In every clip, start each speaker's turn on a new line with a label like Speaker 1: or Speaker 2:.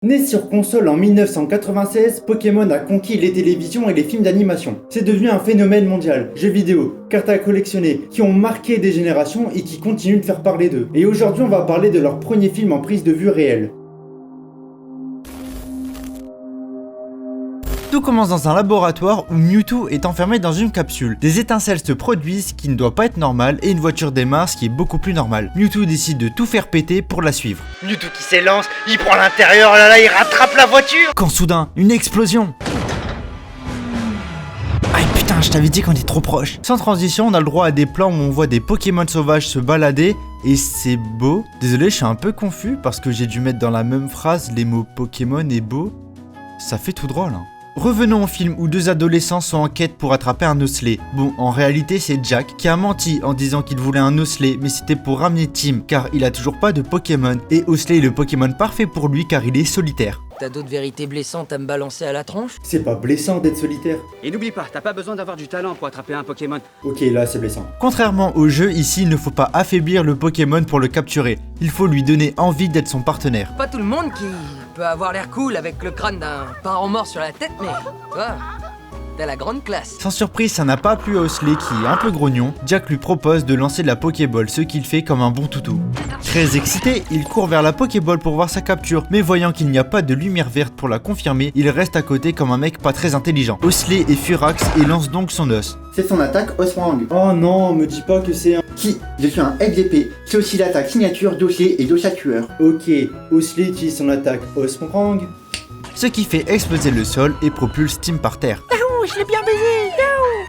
Speaker 1: Né sur console en 1996, Pokémon a conquis les télévisions et les films d'animation. C'est devenu un phénomène mondial. Jeux vidéo, cartes à collectionner, qui ont marqué des générations et qui continuent de faire parler d'eux. Et aujourd'hui, on va parler de leur premier film en prise de vue réelle.
Speaker 2: Tout commence dans un laboratoire où Mewtwo est enfermé dans une capsule. Des étincelles se produisent, ce qui ne doit pas être normal, et une voiture démarre, ce qui est beaucoup plus normal. Mewtwo décide de tout faire péter pour la suivre.
Speaker 3: Mewtwo qui s'élance, il prend l'intérieur, là il rattrape la voiture.
Speaker 2: Quand soudain, une explosion. Aïe putain, je t'avais dit qu'on est trop proche. Sans transition, on a le droit à des plans où on voit des Pokémon sauvages se balader, et c'est beau. Désolé, je suis un peu confus, parce que j'ai dû mettre dans la même phrase les mots Pokémon et beau. Ça fait tout drôle, hein. Revenons au film où deux adolescents sont en quête pour attraper un osselet. Bon, en réalité c'est Jack qui a menti en disant qu'il voulait un osselet, mais c'était pour ramener Tim car il a toujours pas de Pokémon. Et Osselet est le Pokémon parfait pour lui car il est solitaire.
Speaker 4: T'as d'autres vérités blessantes à me balancer à la tronche?
Speaker 1: C'est pas blessant d'être solitaire.
Speaker 5: Et n'oublie pas, t'as pas besoin d'avoir du talent pour attraper un Pokémon.
Speaker 1: Ok, là c'est blessant.
Speaker 2: Contrairement au jeu, ici il ne faut pas affaiblir le Pokémon pour le capturer. Il faut lui donner envie d'être son partenaire.
Speaker 4: Pas tout le monde qui peut avoir l'air cool avec le crâne d'un parent mort sur la tête, mais toi, t'as la grande classe.
Speaker 2: Sans surprise, ça n'a pas plu à Osselet qui est un peu grognon. Jack lui propose de lancer de la Pokéball, ce qu'il fait comme un bon toutou. Très excité, il court vers la Pokéball pour voir sa capture, mais voyant qu'il n'y a pas de lumière verte pour la confirmer, il reste à côté comme un mec pas très intelligent. Osselet est furax et lance donc son os.
Speaker 6: C'est son attaque Oswang.
Speaker 1: Oh non, me dis pas que c'est un...
Speaker 6: Je suis un ex-épée. C'est aussi l'attaque signature d'Osselet et d'Ossatueur.
Speaker 1: Ok, Osselet utilise son attaque Osmorang.
Speaker 2: Ce qui fait exploser le sol et propulse Tim par terre.
Speaker 4: Je l'ai bien baisé.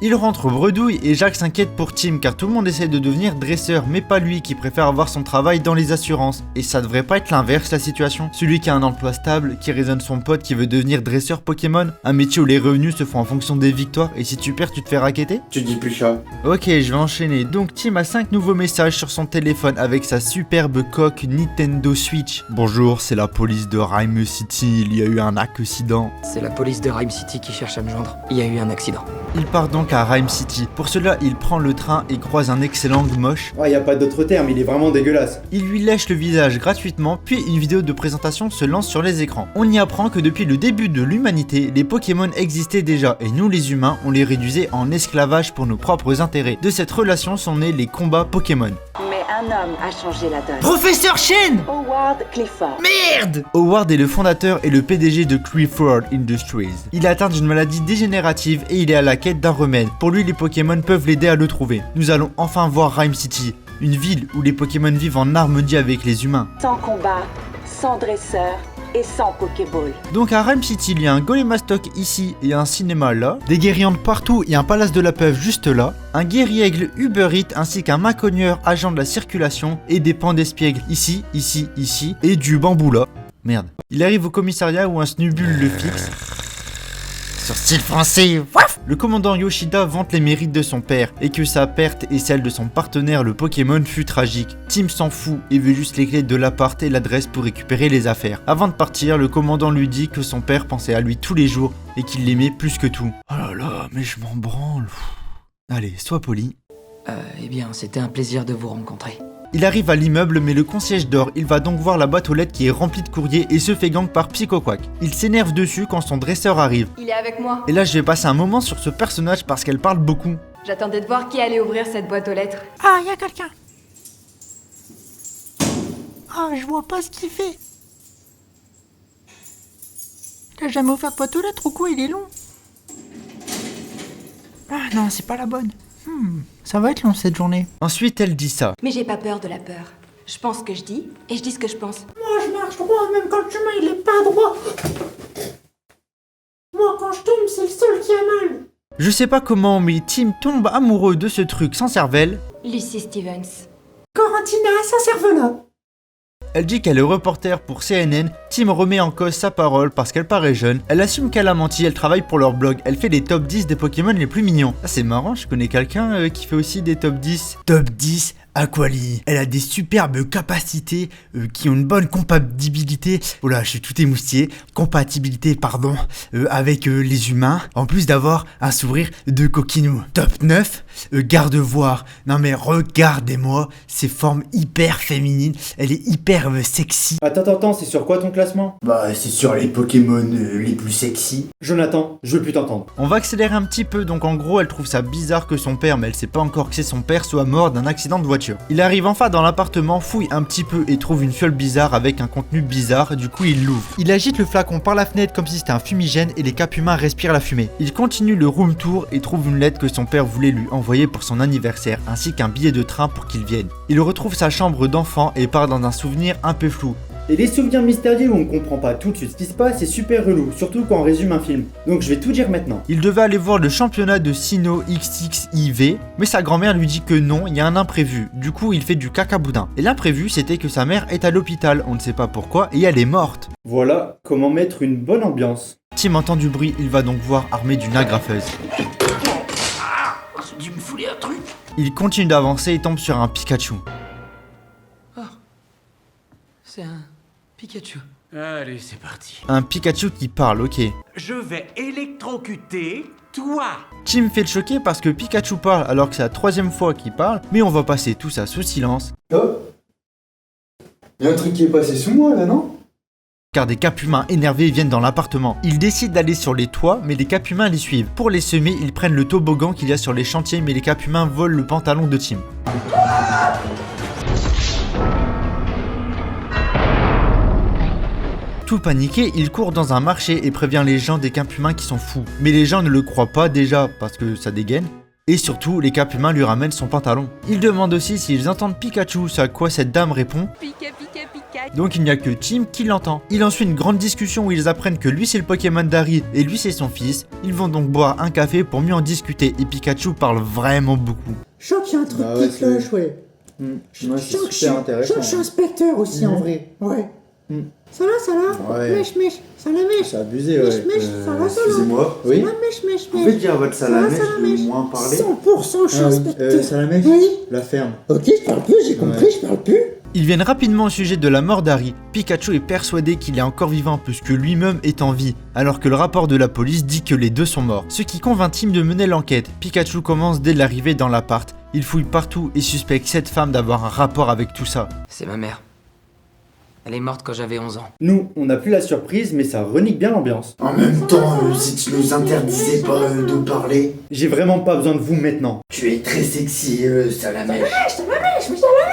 Speaker 2: Il rentre bredouille et Jacques s'inquiète pour Tim car tout le monde essaie de devenir dresseur mais pas lui qui préfère avoir son travail dans les assurances. Et ça devrait pas être l'inverse la situation. Celui qui a un emploi stable, qui raisonne son pote qui veut devenir dresseur Pokémon, un métier où les revenus se font en fonction des victoires et si tu perds tu te fais racketter.
Speaker 6: Tu dis plus ça.
Speaker 2: Ok, je vais enchaîner. Donc Tim a 5 nouveaux messages sur son téléphone avec sa superbe coque Nintendo Switch. Bonjour, c'est la police de Rhyme City, il y a eu un accident.
Speaker 4: C'est la police de Rhyme City qui cherche à me joindre. Il y a eu un accident.
Speaker 2: Il part donc à Rhyme City. Pour cela, il prend le train et croise un excellent moche.
Speaker 1: Oh, y a pas d'autre terme, il est vraiment dégueulasse.
Speaker 2: Il lui lèche le visage gratuitement, puis une vidéo de présentation se lance sur les écrans. On y apprend que depuis le début de l'humanité, les Pokémon existaient déjà et nous les humains, on les réduisait en esclavage pour nos propres intérêts. De cette relation sont nés les combats Pokémon.
Speaker 7: Mais un homme a changé la donne.
Speaker 2: Professeur Chen!
Speaker 7: Howard Clifford.
Speaker 2: Merde! Howard est le fondateur et le PDG de Clifford Industries. Il est atteint d'une maladie dégénérative et il est à la quête d'un remède. Pour lui, les Pokémon peuvent l'aider à le trouver. Nous allons enfin voir Rhyme City, une ville où les Pokémon vivent en harmonie avec les humains.
Speaker 7: Sans combat, sans dresseur et sans Pokéball.
Speaker 2: Donc à Rhyme City, il y a un Golémastoc ici et un cinéma là, des guérillons de partout et un palace de la peuve juste là, un guerriègle Uber Eats ainsi qu'un macogneur agent de la circulation et des pans d'espiègles ici, ici, ici et du bambou là. Merde. Il arrive au commissariat où un snubule le fixe. Sur style français, waf! Le commandant Yoshida vante les mérites de son père et que sa perte et celle de son partenaire le Pokémon fut tragique. Tim s'en fout et veut juste les clés de l'appart et l'adresse pour récupérer les affaires. Avant de partir, le commandant lui dit que son père pensait à lui tous les jours et qu'il l'aimait plus que tout. Oh là là, mais je m'en branle. Allez, sois poli.
Speaker 4: Eh bien, c'était un plaisir de vous rencontrer.
Speaker 2: Il arrive à l'immeuble mais le concierge dort, il va donc voir la boîte aux lettres qui est remplie de courriers et se fait gang par Psycho Quack. Il s'énerve dessus quand son dresseur arrive.
Speaker 8: Il est avec moi.
Speaker 2: Et là je vais passer un moment sur ce personnage parce qu'elle parle beaucoup.
Speaker 8: J'attendais de voir qui allait ouvrir cette boîte aux lettres.
Speaker 9: Ah, y a quelqu'un. Ah, je vois pas ce qu'il fait. Il a jamais ouvert de boîte aux lettres ou quoi, il est long. Ah non, c'est pas la bonne. Ça va être long cette journée.
Speaker 2: Ensuite elle dit ça.
Speaker 8: Mais j'ai pas peur de la peur. Je pense ce que je dis et je dis ce que je pense.
Speaker 9: Moi, je marche droit, même quand le chemin il est pas droit. Moi, quand je tombe, c'est le sol qui a mal.
Speaker 2: Je sais pas comment mais Tim tombe amoureux de ce truc sans cervelle.
Speaker 8: Lucy Stevens.
Speaker 9: Corentina, ça serve là.
Speaker 2: Elle dit qu'elle est reporter pour CNN, Tim remet en cause sa parole parce qu'elle paraît jeune, elle assume qu'elle a menti, elle travaille pour leur blog, elle fait les top 10 des Pokémon les plus mignons. Ah c'est marrant, je connais quelqu'un qui fait aussi des top 10. Top 10 Aquali, elle a des superbes capacités qui ont une bonne compatibilité, voilà, je suis tout émoustillé, compatibilité, pardon, avec les humains, en plus d'avoir un sourire de coquinou. Top 9, garde-voir. Non mais regardez-moi, ces formes hyper féminines, elle est hyper sexy.
Speaker 1: Attends, c'est sur quoi ton classement?
Speaker 6: Bah, c'est sur les Pokémon les plus sexy.
Speaker 1: Jonathan, je veux plus t'entendre.
Speaker 2: On va accélérer un petit peu, donc en gros elle trouve ça bizarre que son père, mais elle sait pas encore que c'est son père, soit mort d'un accident de voiture. Il arrive enfin dans l'appartement, fouille un petit peu et trouve une fiole bizarre avec un contenu bizarre, du coup il l'ouvre. Il agite le flacon par la fenêtre comme si c'était un fumigène et les capumains respirent la fumée. Il continue le room tour et trouve une lettre que son père voulait lui envoyer pour son anniversaire, ainsi qu'un billet de train pour qu'il vienne. Il retrouve sa chambre d'enfant et part dans un souvenir un peu flou.
Speaker 1: Et les souvenirs mystérieux où on comprend pas tout de suite ce qui se passe, c'est super relou, surtout quand on résume un film. Donc je vais tout dire maintenant.
Speaker 2: Il devait aller voir le championnat de Sinnoh XXIV, mais sa grand-mère lui dit que non, il y a un imprévu. Du coup, il fait du caca-boudin. Et l'imprévu, c'était que sa mère est à l'hôpital, on ne sait pas pourquoi, et elle est morte.
Speaker 1: Voilà comment mettre une bonne ambiance.
Speaker 2: Tim entend du bruit, il va donc voir armé d'une agrafeuse.
Speaker 3: J'ai dû me fouler un truc.
Speaker 2: Il continue d'avancer et tombe sur un Pikachu.
Speaker 4: C'est un Pikachu.
Speaker 5: Allez, c'est parti.
Speaker 2: Un Pikachu qui parle, ok.
Speaker 5: Je vais électrocuter toi.
Speaker 2: Tim fait le choquer parce que Pikachu parle alors que c'est la 3e fois qu'il parle, mais on va passer tout ça sous silence.
Speaker 6: Oh, y'a un truc qui est passé sous moi là, non?
Speaker 2: Car des capumains énervés viennent dans l'appartement. Ils décident d'aller sur les toits, mais les capumains les suivent. Pour les semer, ils prennent le toboggan qu'il y a sur les chantiers, mais les capumains volent le pantalon de Tim. Tout paniqué, il court dans un marché et prévient les gens des capumains qui sont fous. Mais les gens ne le croient pas déjà parce que ça dégaine. Et surtout, les capumains lui ramènent son pantalon. Il demande aussi s'ils entendent Pikachu, ce à quoi cette dame répond.
Speaker 8: Pika, pika, pika.
Speaker 2: Donc il n'y a que Tim qui l'entend. Il ensuit une grande discussion où ils apprennent que lui c'est le Pokémon d'Harry et lui c'est son fils. Ils vont donc boire un café pour mieux en discuter et Pikachu parle vraiment beaucoup.
Speaker 9: Je sens qu'il y a un truc
Speaker 1: Bah ouais,
Speaker 9: qui cloche, ouais.
Speaker 1: Ouais,
Speaker 9: Je
Speaker 1: c'est
Speaker 9: sens que
Speaker 1: super intéressant.
Speaker 9: je suis inspecteur aussi, en vrai. Ouais. Ça va
Speaker 1: Ouais.
Speaker 9: Mèche, ça la mèche.
Speaker 1: C'est abusé, ouais.
Speaker 9: Mèche, ça va, ça va.
Speaker 6: Excusez-moi.
Speaker 1: Oui.
Speaker 9: Ça va, mèche,
Speaker 6: Vous pouvez dire à votre salamèche
Speaker 9: Ça va,
Speaker 6: de
Speaker 9: mèche.
Speaker 6: moins parler?
Speaker 9: 100% je suis inspecteur.
Speaker 1: Salamèche,
Speaker 9: Oui.
Speaker 1: la ferme.
Speaker 9: Ok, je parle plus, j'ai compris, je parle plus.
Speaker 2: Ils viennent rapidement au sujet de la mort d'Harry. Pikachu est persuadé qu'il est encore vivant puisque lui-même est en vie, alors que le rapport de la police dit que les deux sont morts. Ce qui convainc Tim de mener l'enquête. Pikachu commence dès l'arrivée dans l'appart. Il fouille partout et suspecte cette femme d'avoir un rapport avec tout ça.
Speaker 4: C'est ma mère. Elle est morte quand j'avais 11 ans.
Speaker 1: Nous, on n'a plus la surprise, mais ça renique bien l'ambiance.
Speaker 6: En même temps, si tu nous interdisais pas de parler,
Speaker 1: J'ai vraiment pas besoin de vous maintenant.
Speaker 6: tu es très sexy, salamèche.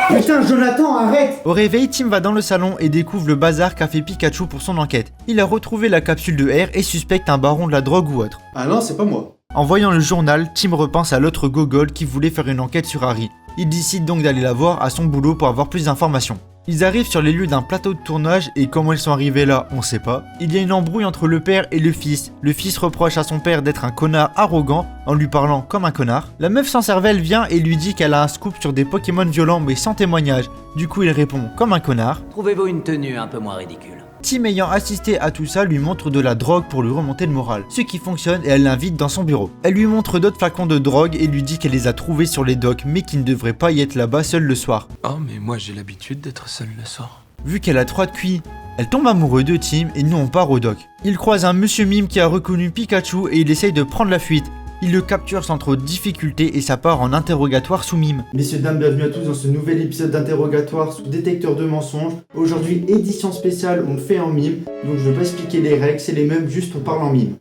Speaker 1: Putain, Jonathan, arrête!
Speaker 2: Au réveil, Tim va dans le salon et découvre le bazar qu'a fait Pikachu pour son enquête. Il a retrouvé la capsule de R et suspecte un baron de la drogue ou autre.
Speaker 1: Ah non, c'est pas moi.
Speaker 2: En voyant le journal, Tim repense à l'autre gogol qui voulait faire une enquête sur Harry. Il décide donc d'aller la voir à son boulot pour avoir plus d'informations. Ils arrivent sur les lieux d'un plateau de tournage et comment ils sont arrivés là, on sait pas. Il y a une embrouille entre le père et le fils. Le fils reproche à son père d'être un connard arrogant en lui parlant comme un connard. La meuf sans cervelle vient et lui dit qu'elle a un scoop sur des Pokémon violents mais sans témoignage. Du coup il répond comme un connard.
Speaker 5: Trouvez-vous une tenue un peu moins ridicule?
Speaker 2: Tim ayant assisté à tout ça lui montre de la drogue pour lui remonter le moral. Ce qui fonctionne et elle l'invite dans son bureau. Elle lui montre d'autres flacons de drogue et lui dit qu'elle les a trouvés sur les docks mais qu'il ne devrait pas y être là-bas seul le soir.
Speaker 10: Oh mais moi j'ai l'habitude d'être seul le soir.
Speaker 2: Vu qu'elle a 3 de QI, elle tombe amoureuse de Tim et nous on part au dock. Il croise un monsieur mime qui a reconnu Pikachu et il essaye de prendre la fuite. Il le capture sans trop de difficulté et ça part en interrogatoire sous mime.
Speaker 1: Messieurs, dames, bienvenue à tous dans ce nouvel épisode d'interrogatoire sous détecteur de mensonges. Aujourd'hui, édition spéciale, on le fait en mime. Donc je vais pas expliquer les règles, c'est les mêmes, juste on parle en mime.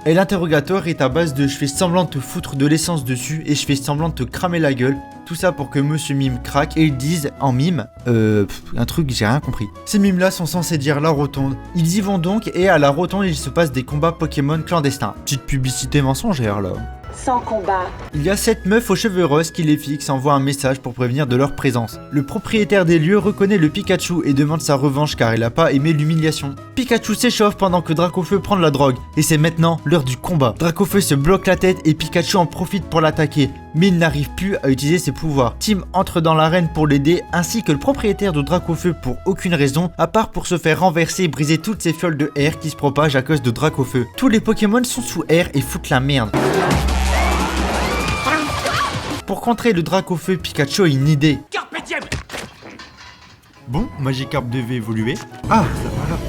Speaker 2: Et l'interrogatoire est à base de je fais semblant de te foutre de l'essence dessus et je fais semblant de te cramer la gueule. Tout ça pour que monsieur mime craque et ils disent en mime, un truc j'ai rien compris. Ces mimes là sont censés dire la rotonde. Ils y vont donc et à la rotonde il se passe des combats Pokémon clandestins. Petite publicité mensongère là.
Speaker 7: Sans combat.
Speaker 2: Il y a 7 meufs aux cheveux roses qui les fixent et envoient un message pour prévenir de leur présence. Le propriétaire des lieux reconnaît le Pikachu et demande sa revanche car il a pas aimé l'humiliation. Pikachu s'échauffe pendant que Dracofeu prend de la drogue et c'est maintenant l'heure du combat. Dracofeu se bloque la tête et Pikachu en profite pour l'attaquer. mais il n'arrive plus à utiliser ses pouvoirs. Tim entre dans l'arène pour l'aider, ainsi que le propriétaire de Dracofeu pour aucune raison, à part pour se faire renverser et briser toutes ces fioles de air qui se propagent à cause de Dracofeu. Tous les Pokémon sont sous air et foutent la merde. Pour contrer le Dracofeu, Pikachu a une idée. Bon, Magikarp devait évoluer. Ah, ça va là.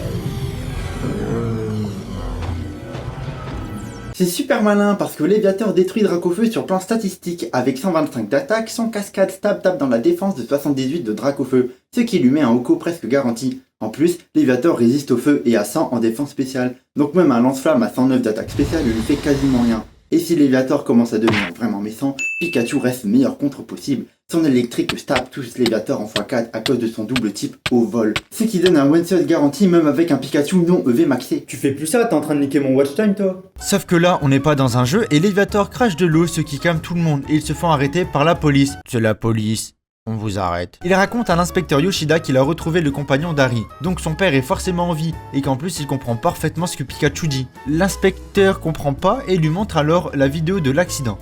Speaker 6: C'est super malin parce que Léviator détruit Dracofeu sur plan statistique avec 125 d'attaque, sans cascade, tape dans la défense de 78 de Dracofeu, ce qui lui met un Oko presque garanti. En plus, Léviator résiste au feu et à 100 en défense spéciale, donc même un lance-flamme à 109 d'attaque spéciale ne lui fait quasiment rien. Et si Léviator commence à devenir vraiment méchant, Pikachu reste le meilleur contre possible. Son électrique stab touche Léviator en x4 à cause de son double type au vol. Ce qui donne un one-shot garanti même avec un Pikachu non EV maxé.
Speaker 1: Tu fais plus ça, t'es en train de niquer mon watch time toi.
Speaker 2: Sauf que là, on n'est pas dans un jeu et Léviator crache de l'eau, ce qui calme tout le monde et ils se font arrêter par la police. C'est la police. On vous arrête. Il raconte à l'inspecteur Yoshida qu'il a retrouvé le compagnon d'Harry, donc son père est forcément en vie, et qu'en plus il comprend parfaitement ce que Pikachu dit. L'inspecteur comprend pas et lui montre alors la vidéo de l'accident.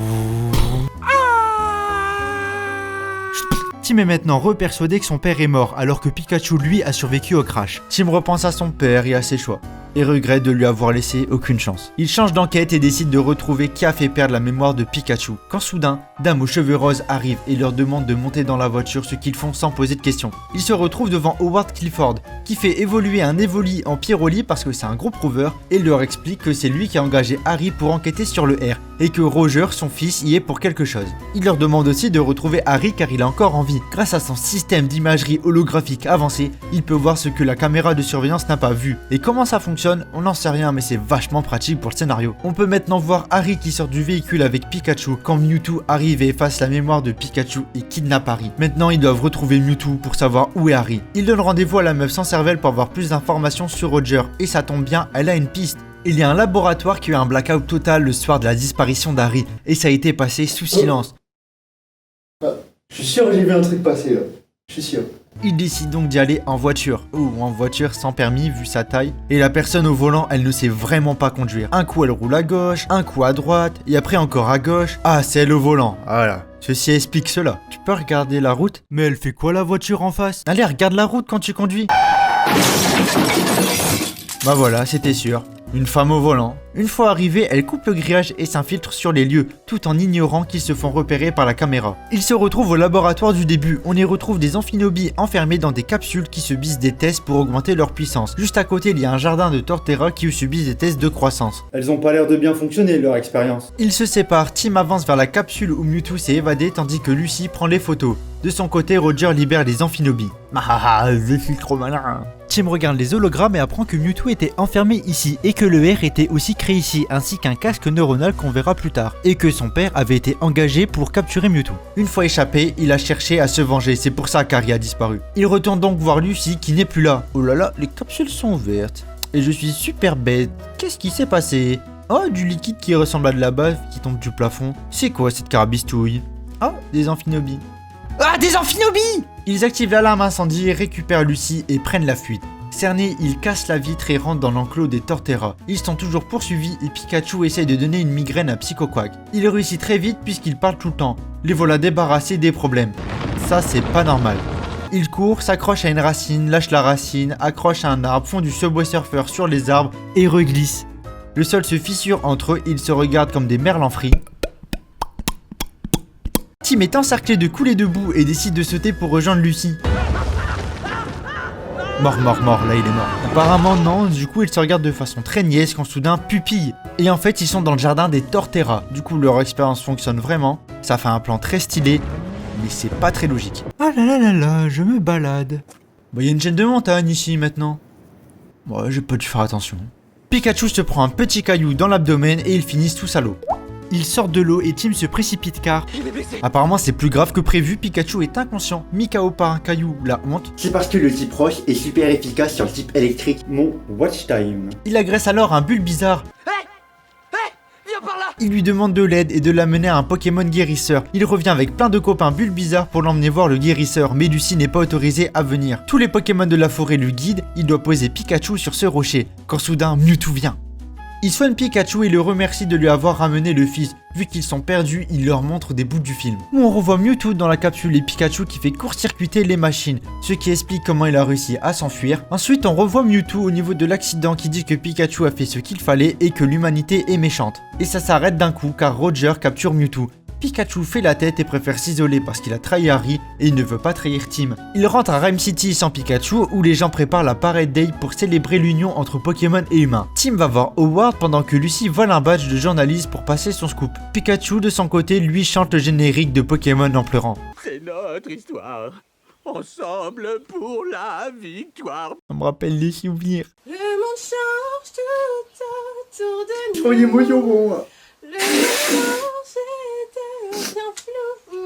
Speaker 2: Tim est maintenant repersuadé que son père est mort, alors que Pikachu lui a survécu au crash. Tim repense à son père et à ses choix, et regrette de lui avoir laissé aucune chance. Il change d'enquête et décide de retrouver qui a fait perdre la mémoire de Pikachu, quand soudain, Dame aux cheveux roses arrive et leur demande de monter dans la voiture, ce qu'ils font sans poser de questions. Ils se retrouvent devant Howard Clifford, qui fait évoluer un Evoli en Pyroli parce que c'est un gros prouveur, et leur explique que c'est lui qui a engagé Harry pour enquêter sur le R, et que Roger, son fils, y est pour quelque chose. Il leur demande aussi de retrouver Harry car il est encore en vie. Grâce à son système d'imagerie holographique avancé, il peut voir ce que la caméra de surveillance n'a pas vu. Et comment ça fonctionne, on n'en sait rien, mais c'est vachement pratique pour le scénario. On peut maintenant voir Harry qui sort du véhicule avec Pikachu quand Mewtwo arrive et efface la mémoire de Pikachu et kidnappe Harry. Maintenant, ils doivent retrouver Mewtwo pour savoir où est Harry. Ils donnent rendez-vous à la meuf sans cervelle pour avoir plus d'informations sur Roger, et ça tombe bien, elle a une piste. Il y a un laboratoire qui a eu un blackout total le soir de la disparition d'Harry, et ça a été passé sous silence.
Speaker 1: Je suis sûr que j'ai vu un truc passer là. Je suis sûr.
Speaker 2: Il décide donc d'y aller en voiture, ou en voiture sans permis vu sa taille, et la personne au volant elle ne sait vraiment pas conduire. Un coup elle roule à gauche, un coup à droite, et après encore à gauche. Ah, c'est elle au volant, voilà. Ceci explique cela. Tu peux regarder la route? Mais elle fait quoi la voiture en face? Allez, regarde la route quand tu conduis. Bah voilà, c'était sûr. Une femme au volant. Une fois arrivée, elle coupe le grillage et s'infiltre sur les lieux, tout en ignorant qu'ils se font repérer par la caméra. Ils se retrouvent au laboratoire du début. On y retrouve des amphinobies enfermés dans des capsules qui subissent des tests pour augmenter leur puissance. Juste à côté, il y a un jardin de Torterra qui subissent des tests de croissance.
Speaker 1: Elles ont pas l'air de bien fonctionner leur expérience.
Speaker 2: Ils se séparent, Tim avance vers la capsule où Mewtwo s'est évadé tandis que Lucy prend les photos. De son côté, Roger libère les amphinobies. Ah, je suis trop malin. Tim regarde les hologrammes et apprend que Mewtwo était enfermé ici et que le R était aussi créé ici, ainsi qu'un casque neuronal qu'on verra plus tard, et que son père avait été engagé pour capturer Mewtwo. Une fois échappé, il a cherché à se venger, c'est pour ça qu'Harry a disparu. Il retourne donc voir Lucy qui n'est plus là. Oh là là, les capsules sont ouvertes. Et je suis super bête. Qu'est-ce qui s'est passé? Oh, du liquide qui ressemble à de la bave qui tombe du plafond. C'est quoi cette carabistouille? Ah, des amphinobies. Ah, des amphinobies! Ils activent l'alarme incendie, récupèrent Lucy et prennent la fuite. Cernés, ils cassent la vitre et rentrent dans l'enclos des Torterra. Ils sont toujours poursuivis et Pikachu essaye de donner une migraine à Psychoquack. Il réussit très vite puisqu'il parle tout le temps. Les voilà débarrassés des problèmes. Ça, c'est pas normal. Ils courent, s'accrochent à une racine, lâchent la racine, accrochent à un arbre, font du Subway Surfer sur les arbres et reglissent. Le sol se fissure entre eux, ils se regardent comme des merles en frits. Tim est encerclé de couler debout et décide de sauter pour rejoindre Lucy. Mort, là il est mort. Apparemment non, du coup ils se regardent de façon très niaise quand soudain pupille. Et en fait ils sont dans le jardin des Torterra. Du coup leur expérience fonctionne vraiment. Ça fait un plan très stylé, mais c'est pas très logique. Ah là, je me balade. Bah y a une chaîne de montagne ici maintenant. Ouais, j'ai pas dû faire attention. Pikachu se prend un petit caillou dans l'abdomen et ils finissent tous à l'eau. Ils sortent de l'eau et Tim se précipite car... Apparemment c'est plus grave que prévu, Pikachu est inconscient, mis KO par un caillou, la honte.
Speaker 6: C'est parce que le type roche est super efficace sur le type électrique.
Speaker 1: Mon watch time.
Speaker 2: Il agresse alors un Bulbizarre.
Speaker 4: Viens par là!
Speaker 2: Il lui demande de l'aide et de l'amener à un Pokémon guérisseur. Il revient avec plein de copains Bulbizarre pour l'emmener voir le guérisseur, mais Lucy n'est pas autorisée à venir. Tous les Pokémon de la forêt le guident, il doit poser Pikachu sur ce rocher, quand soudain Mewtwo vient. Il soigne Pikachu et le remercie de lui avoir ramené le fils. Vu qu'ils sont perdus, il leur montre des bouts du film. Où on revoit Mewtwo dans la capsule et Pikachu qui fait court-circuiter les machines, ce qui explique comment il a réussi à s'enfuir. Ensuite, on revoit Mewtwo au niveau de l'accident qui dit que Pikachu a fait ce qu'il fallait et que l'humanité est méchante. Et ça s'arrête d'un coup car Roger capture Mewtwo. Pikachu fait la tête et préfère s'isoler parce qu'il a trahi Harry et il ne veut pas trahir Tim. Il rentre à Rhyme City sans Pikachu où les gens préparent la Parade Day pour célébrer l'union entre Pokémon et humains. Tim va voir Howard pendant que Lucy vole un badge de journaliste pour passer son scoop. Pikachu de son côté lui chante le générique de Pokémon en pleurant.
Speaker 11: C'est notre histoire, ensemble pour la victoire.
Speaker 2: Ça me rappelle les souvenirs.
Speaker 12: Le monde change tout autour de nous.
Speaker 6: Trop d'émotion pour moi.
Speaker 12: Le monde change, c'était bien flou.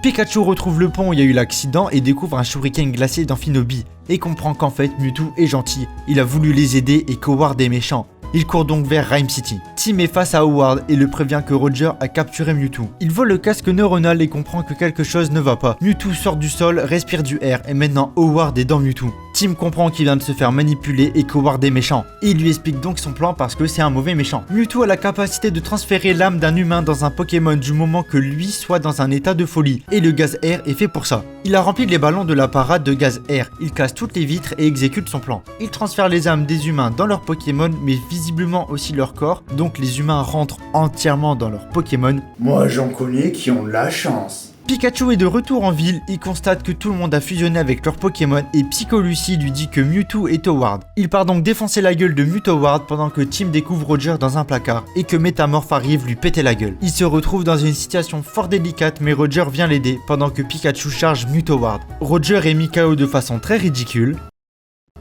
Speaker 2: Pikachu retrouve le pont où il y a eu l'accident et découvre un shuriken glacé d'Amphinobi et comprend qu'en fait Mewtwo est gentil, il a voulu les aider et qu'Howard est méchant. Il court donc vers Rhyme City. Tim est face à Howard et le prévient que Roger a capturé Mewtwo. Il vole le casque neuronal et comprend que quelque chose ne va pas. Mewtwo sort du sol, respire du air et maintenant Howard est dans Mewtwo. Tim comprend qu'il vient de se faire manipuler et qu'Howard est méchant. Et il lui explique donc son plan parce que c'est un mauvais méchant. Mewtwo a la capacité de transférer l'âme d'un humain dans un Pokémon du moment que lui soit dans un état de folie. Et le gaz air est fait pour ça. Il a rempli les ballons de la parade de gaz air. Il casse toutes les vitres et exécute son plan. Il transfère les âmes des humains dans leurs Pokémon mais visiblement aussi leur corps. Donc les humains rentrent entièrement dans leurs Pokémon.
Speaker 6: Moi j'en connais qui ont de la chance.
Speaker 2: Pikachu est de retour en ville, il constate que tout le monde a fusionné avec leur Pokémon et Psycho Lucy lui dit que Mewtwo est Howard. Il part donc défoncer la gueule de Mewtwo Howard pendant que Tim découvre Roger dans un placard et que Métamorph arrive lui péter la gueule. Il se retrouve dans une situation fort délicate mais Roger vient l'aider pendant que Pikachu charge Mewtwo Howard. Roger est mis KO de façon très ridicule.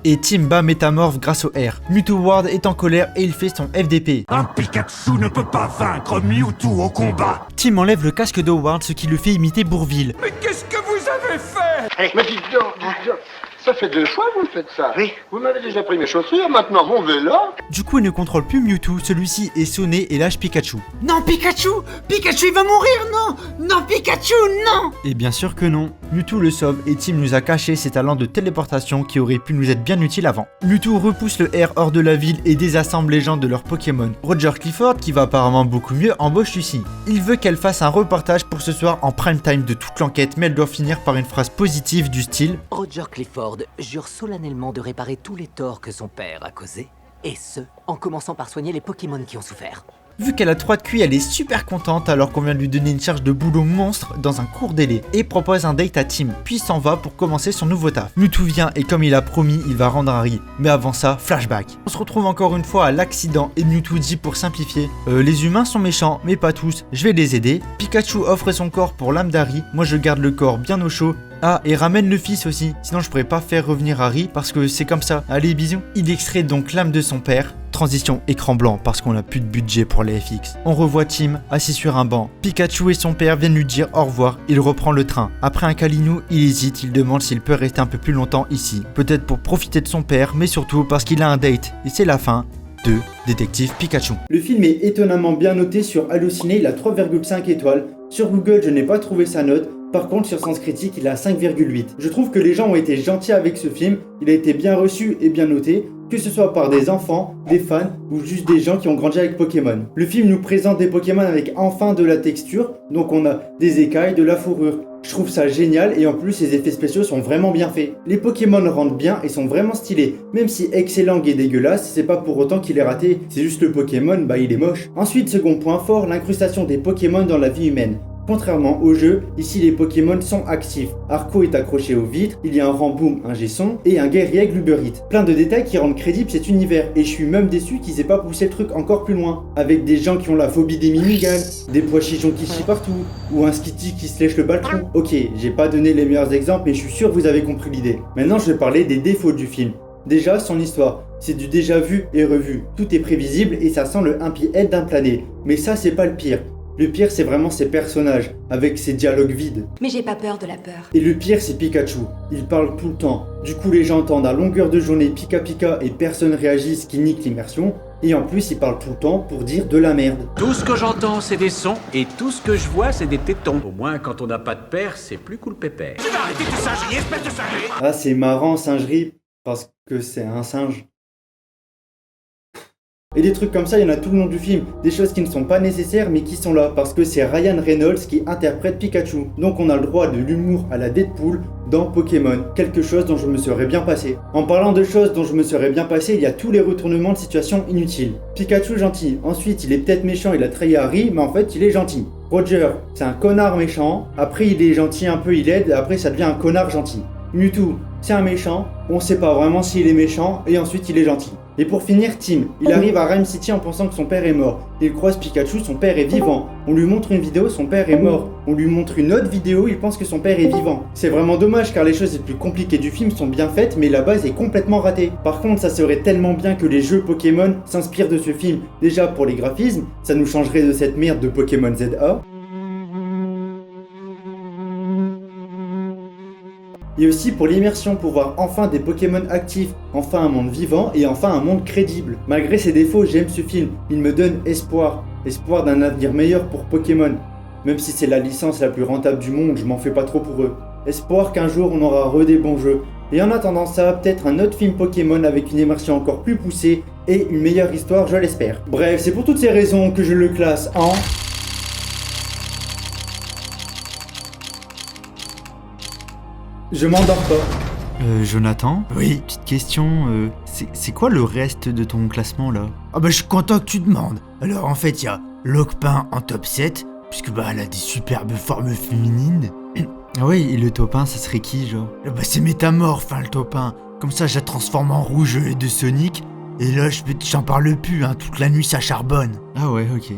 Speaker 2: Et Tim bat Métamorph grâce au R. Mewtwo Howard est en colère et il fait son FDP.
Speaker 11: Un Pikachu ne peut pas vaincre Mewtwo au combat.
Speaker 2: Tim enlève le casque de Howard, ce qui le fait imiter Bourvil.
Speaker 11: Mais qu'est-ce que vous avez fait?
Speaker 3: Allez,
Speaker 13: Mais dites donc, ça fait 2 fois que vous faites ça.
Speaker 3: Oui.
Speaker 13: Vous m'avez déjà pris mes chaussures, maintenant mon vélo.
Speaker 2: Du coup, il ne contrôle plus Mewtwo, celui-ci est sonné et lâche Pikachu.
Speaker 9: Non, Pikachu! Pikachu, il va mourir, non! Non, Pikachu, non!
Speaker 2: Et bien sûr que non. Mewtwo le sauve et Tim nous a caché ses talents de téléportation qui auraient pu nous être bien utiles avant. Mewtwo repousse le R hors de la ville et désassemble les gens de leurs Pokémon. Roger Clifford, qui va apparemment beaucoup mieux, embauche Lucy. Il veut qu'elle fasse un reportage pour ce soir en prime time de toute l'enquête, mais elle doit finir par une phrase positive du style «
Speaker 5: Roger Clifford jure solennellement de réparer tous les torts que son père a causés, et ce, en commençant par soigner les Pokémon qui ont souffert. »
Speaker 2: Vu qu'elle a 3 de QI, elle est super contente alors qu'on vient de lui donner une charge de boulot monstre dans un court délai et propose un date à Tim, puis s'en va pour commencer son nouveau taf. Mewtwo vient et comme il a promis, il va rendre Harry. Mais avant ça, flashback. On se retrouve encore une fois à l'accident et Mewtwo dit pour simplifier les humains sont méchants, mais pas tous, je vais les aider. Pikachu offre son corps pour l'âme d'Harry, moi je garde le corps bien au chaud. Ah, et ramène le fils aussi, sinon je pourrais pas faire revenir Harry parce que c'est comme ça. Allez, bisous. Il extrait donc l'âme de son père. Transition écran blanc parce qu'on a plus de budget pour les FX. On revoit Tim assis sur un banc. Pikachu et son père viennent lui dire au revoir. Il reprend le train. Après un câlinou, il hésite. Il demande s'il peut rester un peu plus longtemps ici. Peut-être pour profiter de son père, mais surtout parce qu'il a un date. Et c'est la fin de Détective Pikachu.
Speaker 1: Le film est étonnamment bien noté sur Allociné, il a 3,5 étoiles. Sur Google, je n'ai pas trouvé sa note. Par contre, sur Sens Critique, il a 5,8. Je trouve que les gens ont été gentils avec ce film. Il a été bien reçu et bien noté, que ce soit par des enfants, des fans ou juste des gens qui ont grandi avec Pokémon. Le film nous présente des Pokémon avec enfin de la texture, donc on a des écailles, de la fourrure. Je trouve ça génial et en plus les effets spéciaux sont vraiment bien faits. Les Pokémon rendent bien et sont vraiment stylés. Même si Excellang est dégueulasse, c'est pas pour autant qu'il est raté, c'est juste le Pokémon, bah il est moche. Ensuite, second point fort, l'incrustation des Pokémon dans la vie humaine. Contrairement au jeu, ici les Pokémon sont actifs. Arco est accroché aux vitres, il y a un Ramboom, un Gesson et un Guerrier Gluberite. Plein de détails qui rendent crédible cet univers et je suis même déçu qu'ils aient pas poussé le truc encore plus loin. Avec des gens qui ont la phobie des minigales, des pois chichons qui chient partout, ou un Skitty qui se lèche le balcon. Ok, j'ai pas donné les meilleurs exemples mais je suis sûr que vous avez compris l'idée. Maintenant je vais parler des défauts du film. Déjà, son histoire. C'est du déjà vu et revu. Tout est prévisible et ça sent le impi-head d'un plané. Mais ça c'est pas le pire. Le pire, c'est vraiment ses personnages, avec ses dialogues vides.
Speaker 8: Mais j'ai pas peur de la peur.
Speaker 1: Et le pire, c'est Pikachu. Il parle tout le temps. Du coup, les gens entendent à longueur de journée Pika Pika et personne réagit, ce qui nique l'immersion. Et en plus, il parle tout le temps pour dire de la merde.
Speaker 5: Tout ce que j'entends, c'est des sons, et tout ce que je vois, c'est des tétons. Au moins, quand on n'a pas de père, c'est plus cool pépère.
Speaker 11: Tu vas arrêter de singerie, espèce de singerie.
Speaker 1: Ah, c'est marrant, singerie, parce que c'est un singe. Et des trucs comme ça, il y en a tout le long du film. Des choses qui ne sont pas nécessaires mais qui sont là parce que c'est Ryan Reynolds qui interprète Pikachu. Donc on a le droit de l'humour à la Deadpool dans Pokémon, quelque chose dont je me serais bien passé. En parlant de choses dont je me serais bien passé, il y a tous les retournements de situation inutiles. Pikachu gentil, ensuite il est peut-être méchant, il a trahi Harry, mais en fait il est gentil. Roger, c'est un connard méchant, après il est gentil un peu, il aide, après ça devient un connard gentil. Mewtwo, c'est un méchant, on sait pas vraiment s'il est méchant, et ensuite il est gentil. Et pour finir, Tim, il arrive à Rhyme City en pensant que son père est mort. Il croise Pikachu, son père est vivant. On lui montre une vidéo, son père est mort. On lui montre une autre vidéo, il pense que son père est vivant. C'est vraiment dommage car les choses les plus compliquées du film sont bien faites, mais la base est complètement ratée. Par contre, ça serait tellement bien que les jeux Pokémon s'inspirent de ce film. Déjà pour les graphismes, ça nous changerait de cette merde de Pokémon ZA. Et aussi pour l'immersion, pour voir enfin des Pokémon actifs, enfin un monde vivant et enfin un monde crédible. Malgré ses défauts, j'aime ce film, il me donne espoir. Espoir d'un avenir meilleur pour Pokémon. Même si c'est la licence la plus rentable du monde, je m'en fais pas trop pour eux. Espoir qu'un jour on aura des bons jeux. Et en attendant ça, peut-être un autre film Pokémon avec une immersion encore plus poussée et une meilleure histoire, je l'espère. Bref, c'est pour toutes ces raisons que je le classe en... Je m'endors pas.
Speaker 2: Jonathan? Oui. Petite question, c'est quoi le reste de ton classement là?
Speaker 9: Ah bah je suis content que tu demandes. Alors en fait, il y a Loquepin en top 7, puisque bah elle a des superbes formes féminines.
Speaker 2: Ah oui, et le top 1, ça serait qui genre?
Speaker 9: Bah c'est Métamorphe, hein, le top 1. Comme ça, je la transforme en rouge de Sonic. Et là, j'en parle plus, hein, toute la nuit ça charbonne.
Speaker 2: Ah ouais, ok.